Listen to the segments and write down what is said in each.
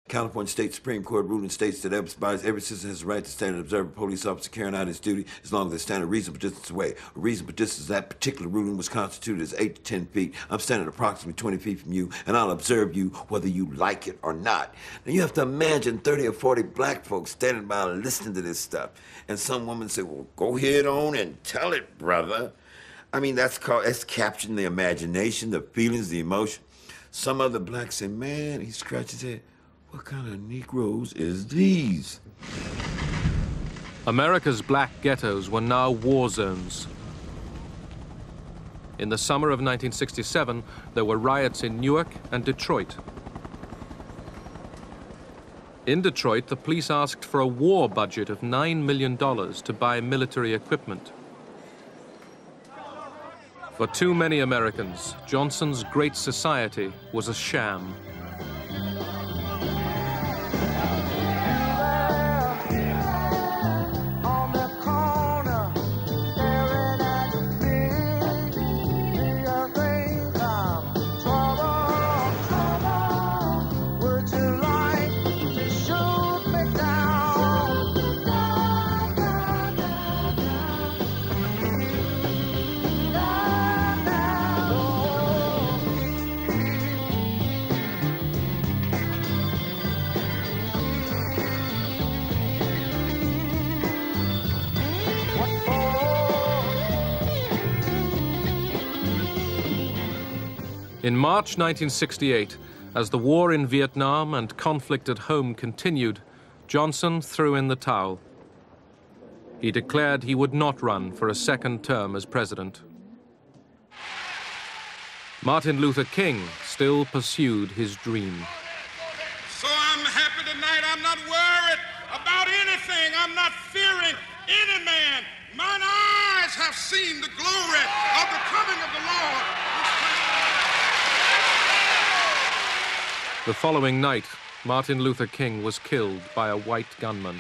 California State Supreme Court ruling states that every citizen has the right to stand and observe a police officer carrying out his duty as long as they stand a reasonable distance away. A reasonable distance, that particular ruling was constituted as 8 to 10 feet. I'm standing approximately 20 feet from you, and I'll observe you whether you like it or not. Now, you have to imagine 30 or 40 black folks standing by listening to this stuff. And some woman say, well, go ahead on and tell it, brother. I mean, that's capturing the imagination, the feelings, the emotion. Some other blacks say, man, he scratches his head. What kind of Negroes is these? America's black ghettos were now war zones. In the summer of 1967, there were riots in Newark and Detroit. In Detroit, the police asked for a war budget of $9 million to buy military equipment. For too many Americans, Johnson's Great Society was a sham. In March 1968, as the war in Vietnam and conflict at home continued, Johnson threw in the towel. He declared he would not run for a second term as president. Martin Luther King still pursued his dream. So I'm happy tonight. I'm not worried about anything. I'm not fearing any man. Mine eyes have seen the glory of the coming of the Lord. The following night, Martin Luther King was killed by a white gunman.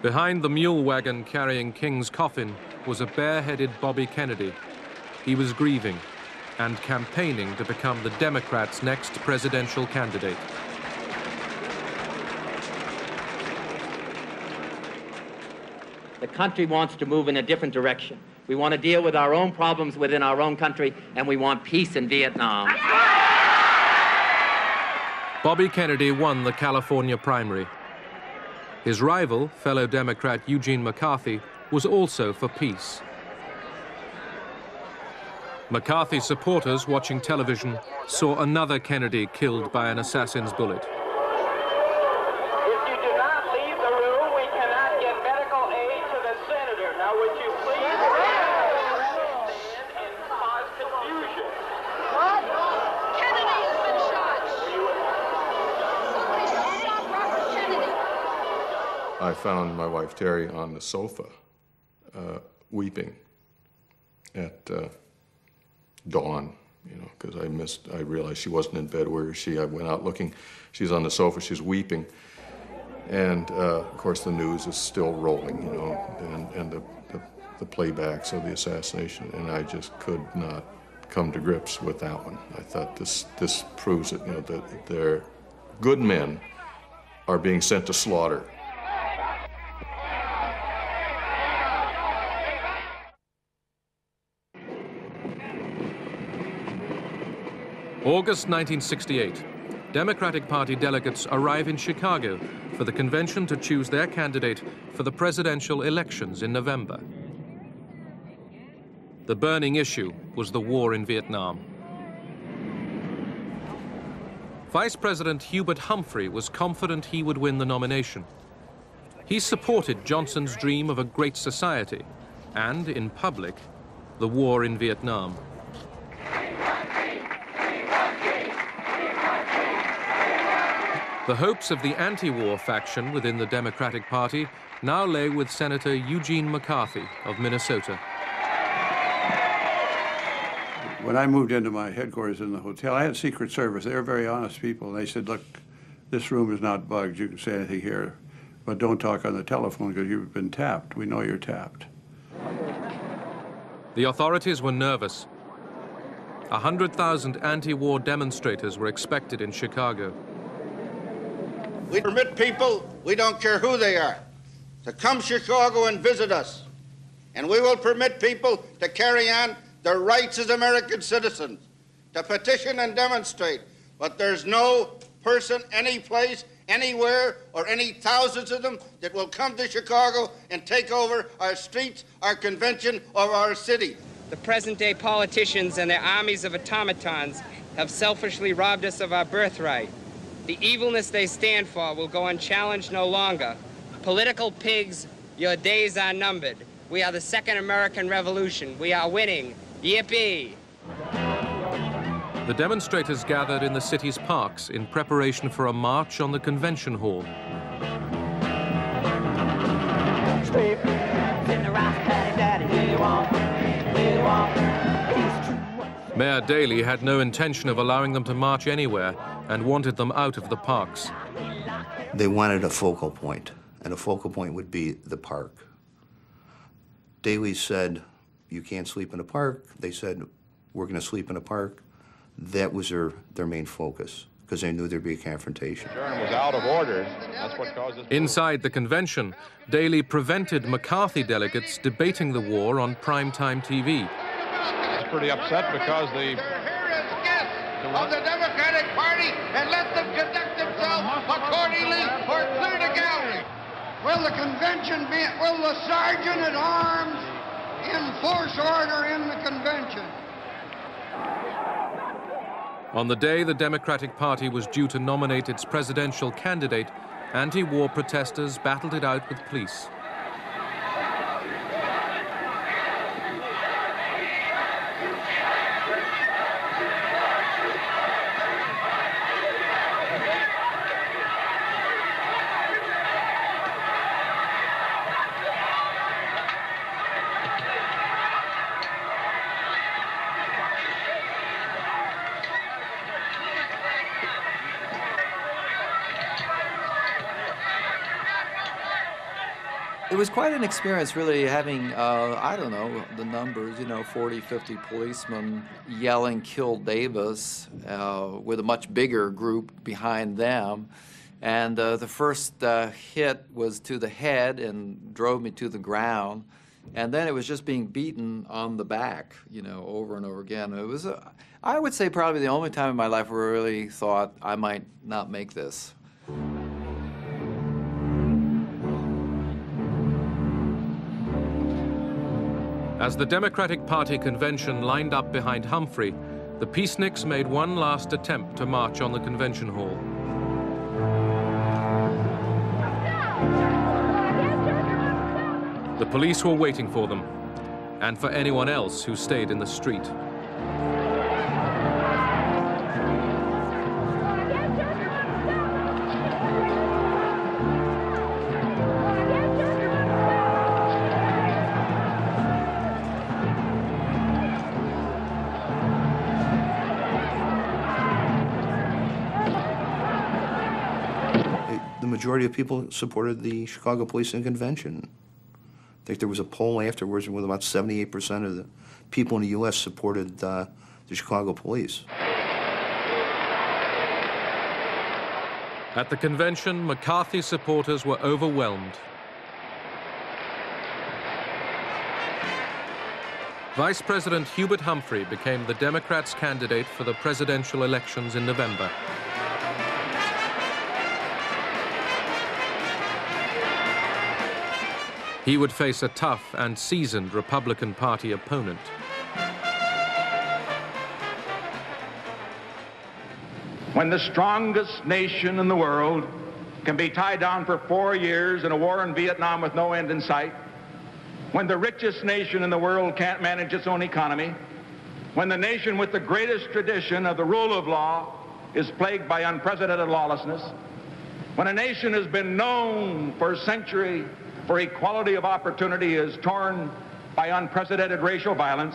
Behind the mule wagon carrying King's coffin was a bare-headed Bobby Kennedy. He was grieving and campaigning to become the Democrats' next presidential candidate. The country wants to move in a different direction. We want to deal with our own problems within our own country, and we want peace in Vietnam. Bobby Kennedy won the California primary. His rival, fellow Democrat Eugene McCarthy, was also for peace. McCarthy supporters watching television saw another Kennedy killed by an assassin's bullet. I found my wife Terry on the sofa, weeping at dawn, you know, because I realized she wasn't in bed. Where is she? I went out looking. She's on the sofa, she's weeping. And of course the news is still rolling, you know, and the playbacks of the assassination, and I just could not come to grips with that one. I thought this proves it, you know, that their good men are being sent to slaughter. August 1968, Democratic Party delegates arrive in Chicago for the convention to choose their candidate for the presidential elections in November. The burning issue was the war in Vietnam. Vice President Hubert Humphrey was confident he would win the nomination. He supported Johnson's dream of a great society and, in public, the war in Vietnam. The hopes of the anti-war faction within the Democratic Party now lay with Senator Eugene McCarthy of Minnesota. When I moved into my headquarters in the hotel, I had Secret Service. They were very honest people. And they said, look, this room is not bugged. You can say anything here. but don't talk on the telephone because you've been tapped. We know you're tapped. The authorities were nervous. 100,000 anti-war demonstrators were expected in Chicago. We permit people, we don't care who they are, to come to Chicago and visit us. And we will permit people to carry on their rights as American citizens, to petition and demonstrate. But there's no person, any place, anywhere, or any thousands of them that will come to Chicago and take over our streets, our convention, or our city. The present-day politicians and their armies of automatons have selfishly robbed us of our birthright. The evilness they stand for will go unchallenged no longer. Political pigs, your days are numbered. We are the Second American Revolution. We are winning. Yippee! The demonstrators gathered in the city's parks in preparation for a march on the convention hall. Mayor Daley had no intention of allowing them to march anywhere and wanted them out of the parks. They wanted a focal point, and a focal point would be the park. Daley said, you can't sleep in a park. They said, we're going to sleep in a park. That was their main focus, because they knew there'd be a confrontation. Was out of order. That's what caused this. Inside the convention, Daley prevented McCarthy delegates debating the war on primetime TV. He's pretty upset because They're here as guests of the Democratic Party, and let them conduct themselves accordingly or clear the gallery. Will the convention be, will the sergeant at arms enforce order in the convention? On the day the Democratic Party was due to nominate its presidential candidate, anti-war protesters battled it out with police. It was quite an experience, really, having, I don't know, the numbers, 40, 50 policemen yelling, "Kill Davis," with a much bigger group behind them. And the first hit was to the head and drove me to the ground. And then it was just being beaten on the back, over and over again. It was, I would say, probably the only time in my life where I really thought I might not make this. As the Democratic Party convention lined up behind Humphrey, the peaceniks made one last attempt to march on the convention hall. The police were waiting for them, and for anyone else who stayed in the street. The majority of people supported the Chicago Police and Convention. I think there was a poll afterwards with about 78% of the people in the U.S. supported the Chicago Police. At the convention, McCarthy supporters were overwhelmed. Vice President Hubert Humphrey became the Democrats' candidate for the presidential elections in November. He would face a tough and seasoned Republican Party opponent. When the strongest nation in the world can be tied down for 4 years in a war in Vietnam with no end in sight, when the richest nation in the world can't manage its own economy, when the nation with the greatest tradition of the rule of law is plagued by unprecedented lawlessness, when a nation has been known for a century for equality of opportunity is torn by unprecedented racial violence,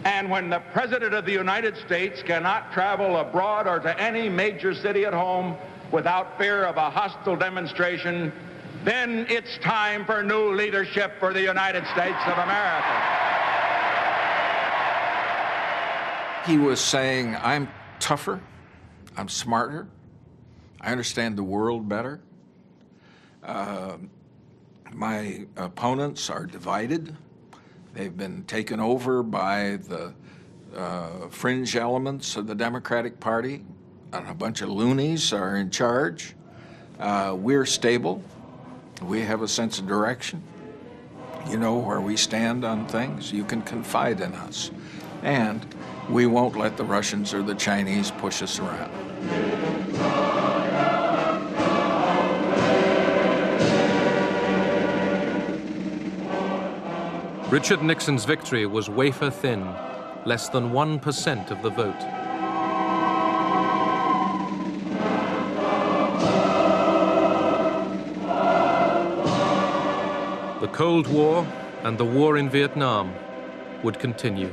and when the President of the United States cannot travel abroad or to any major city at home without fear of a hostile demonstration, then it's time for new leadership for the United States of America. He was saying, I'm tougher, I'm smarter, I understand the world better. My opponents are divided. They've been taken over by the fringe elements of the Democratic Party, and a bunch of loonies are in charge. We're stable. We have a sense of direction. You know where we stand on things. You can confide in us. And we won't let the Russians or the Chinese push us around. Richard Nixon's victory was wafer thin, less than 1% of the vote. The Cold War and the war in Vietnam would continue.